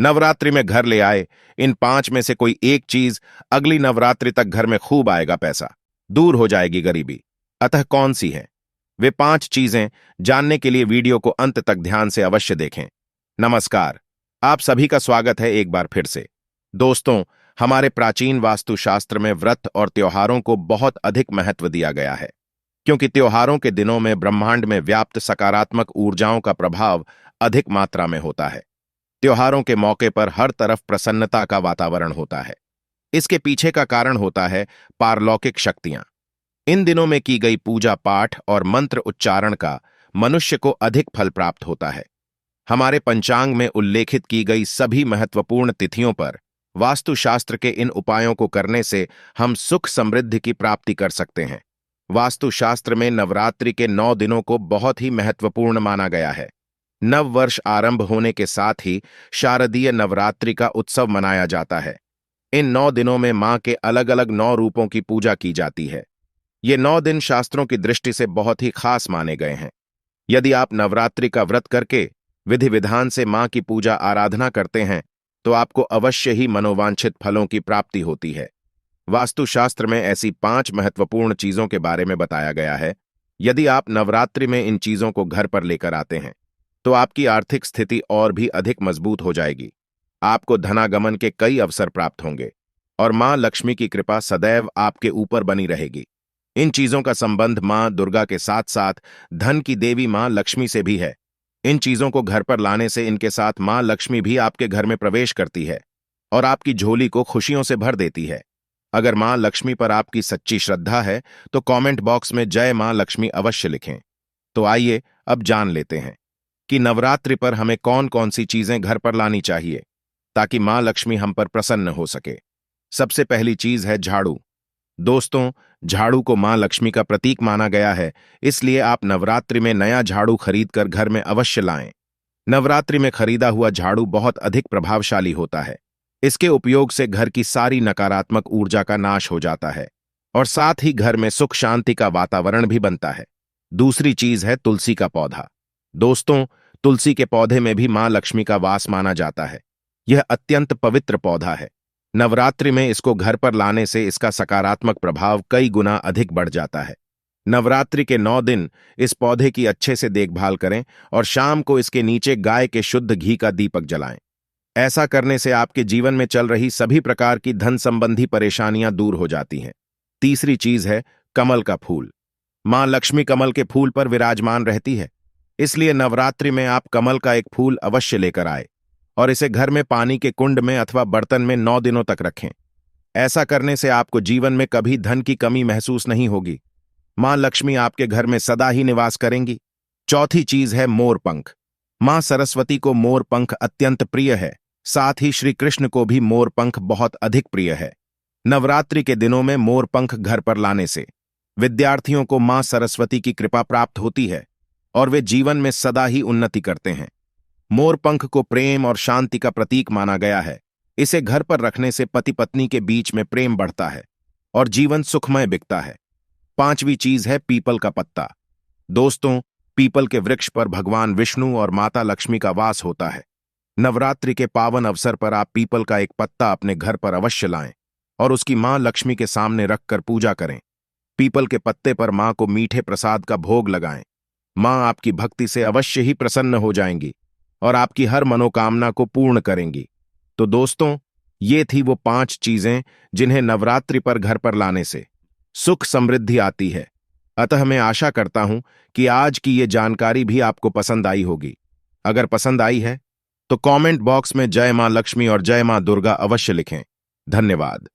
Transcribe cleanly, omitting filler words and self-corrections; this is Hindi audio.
नवरात्रि में घर ले आए, इन 5 में से कोई एक चीज अगली नवरात्रि तक घर में खूब आएगा पैसा, दूर हो जाएगी गरीबी। अतः कौन सी है वे 5 चीजें? जानने के लिए वीडियो को अंत तक ध्यान से अवश्य देखें। नमस्कार, आप सभी का स्वागत है एक बार फिर से। दोस्तों, हमारे प्राचीन वास्तुशास्त्र में व्रत और त्योहारों को बहुत अधिक महत्व दिया गया है, क्योंकि त्योहारों के दिनों में ब्रह्मांड में व्याप्त सकारात्मक ऊर्जाओं का प्रभाव अधिक मात्रा में होता है। त्योहारों के मौके पर हर तरफ प्रसन्नता का वातावरण होता है। इसके पीछे का कारण होता है पारलौकिक शक्तियां। इन दिनों में की गई पूजा पाठ और मंत्र उच्चारण का मनुष्य को अधिक फल प्राप्त होता है। हमारे पंचांग में उल्लेखित की गई सभी महत्वपूर्ण तिथियों पर वास्तुशास्त्र के इन उपायों को करने से हम सुख समृद्धि की प्राप्ति कर सकते हैं। वास्तुशास्त्र में नवरात्रि के 9 दिनों को बहुत ही महत्वपूर्ण माना गया है। नव वर्ष आरंभ होने के साथ ही शारदीय नवरात्रि का उत्सव मनाया जाता है। इन 9 दिनों में मां के अलग अलग 9 रूपों की पूजा की जाती है। ये 9 दिन शास्त्रों की दृष्टि से बहुत ही खास माने गए हैं। यदि आप नवरात्रि का व्रत करके विधि विधान से मां की पूजा आराधना करते हैं तो आपको अवश्य ही मनोवांछित फलों की प्राप्ति होती है। वास्तुशास्त्र में ऐसी 5 महत्वपूर्ण चीजों के बारे में बताया गया है। यदि आप नवरात्रि में इन चीजों को घर पर लेकर आते हैं तो आपकी आर्थिक स्थिति और भी अधिक मजबूत हो जाएगी। आपको धनागमन के कई अवसर प्राप्त होंगे और मां लक्ष्मी की कृपा सदैव आपके ऊपर बनी रहेगी। इन चीजों का संबंध मां दुर्गा के साथ साथ धन की देवी मां लक्ष्मी से भी है। इन चीजों को घर पर लाने से इनके साथ मां लक्ष्मी भी आपके घर में प्रवेश करती है और आपकी झोली को खुशियों से भर देती है। अगर मां लक्ष्मी पर आपकी सच्ची श्रद्धा है तो कमेंट बॉक्स में जय मां लक्ष्मी अवश्य लिखें। तो आइए अब जान लेते हैं कि नवरात्रि पर हमें कौन कौन सी चीजें घर पर लानी चाहिए ताकि मां लक्ष्मी हम पर प्रसन्न हो सके। सबसे पहली चीज है झाड़ू। दोस्तों, झाड़ू को मां लक्ष्मी का प्रतीक माना गया है, इसलिए आप नवरात्रि में नया झाड़ू खरीदकर घर में अवश्य लाएं। नवरात्रि में खरीदा हुआ झाड़ू बहुत अधिक प्रभावशाली होता है। इसके उपयोग से घर की सारी नकारात्मक ऊर्जा का नाश हो जाता है और साथ ही घर में सुख शांति का वातावरण भी बनता है। दूसरी चीज है तुलसी का पौधा। दोस्तों, तुलसी के पौधे में भी मां लक्ष्मी का वास माना जाता है। यह अत्यंत पवित्र पौधा है। नवरात्रि में इसको घर पर लाने से इसका सकारात्मक प्रभाव कई गुना अधिक बढ़ जाता है। नवरात्रि के 9 दिन इस पौधे की अच्छे से देखभाल करें और शाम को इसके नीचे गाय के शुद्ध घी का दीपक जलाएं। ऐसा करने से आपके जीवन में चल रही सभी प्रकार की धन संबंधी परेशानियां दूर हो जाती हैं। तीसरी चीज है कमल का फूल। मां लक्ष्मी कमल के फूल पर विराजमान रहती है, इसलिए नवरात्रि में आप कमल का एक फूल अवश्य लेकर आए और इसे घर में पानी के कुंड में अथवा बर्तन में 9 दिनों तक रखें। ऐसा करने से आपको जीवन में कभी धन की कमी महसूस नहीं होगी। मां लक्ष्मी आपके घर में सदा ही निवास करेंगी। चौथी चीज है मोर पंख। मां सरस्वती को मोर पंख अत्यंत प्रिय है। साथ ही श्री कृष्ण को भी मोर पंख बहुत अधिक प्रिय है। नवरात्रि के दिनों में मोर पंख घर पर लाने से विद्यार्थियों को मां सरस्वती की कृपा प्राप्त होती है और वे जीवन में सदा ही उन्नति करते हैं। मोर पंख को प्रेम और शांति का प्रतीक माना गया है। इसे घर पर रखने से पति पत्नी के बीच में प्रेम बढ़ता है और जीवन सुखमय बिकता है। पांचवी चीज है पीपल का पत्ता। दोस्तों, पीपल के वृक्ष पर भगवान विष्णु और माता लक्ष्मी का वास होता है। नवरात्रि के पावन अवसर पर आप पीपल का एक पत्ता अपने घर पर अवश्य लाएं और उसकी मां लक्ष्मी के सामने रखकर पूजा करें। पीपल के पत्ते पर मां को मीठे प्रसाद का भोग लगाएं। मां आपकी भक्ति से अवश्य ही प्रसन्न हो जाएंगी और आपकी हर मनोकामना को पूर्ण करेंगी। तो दोस्तों, ये थी वो 5 चीजें जिन्हें नवरात्रि पर घर पर लाने से सुख समृद्धि आती है। अतः मैं आशा करता हूं कि आज की ये जानकारी भी आपको पसंद आई होगी। अगर पसंद आई है तो कमेंट बॉक्स में जय मां लक्ष्मी और जय मां दुर्गा अवश्य लिखें। धन्यवाद।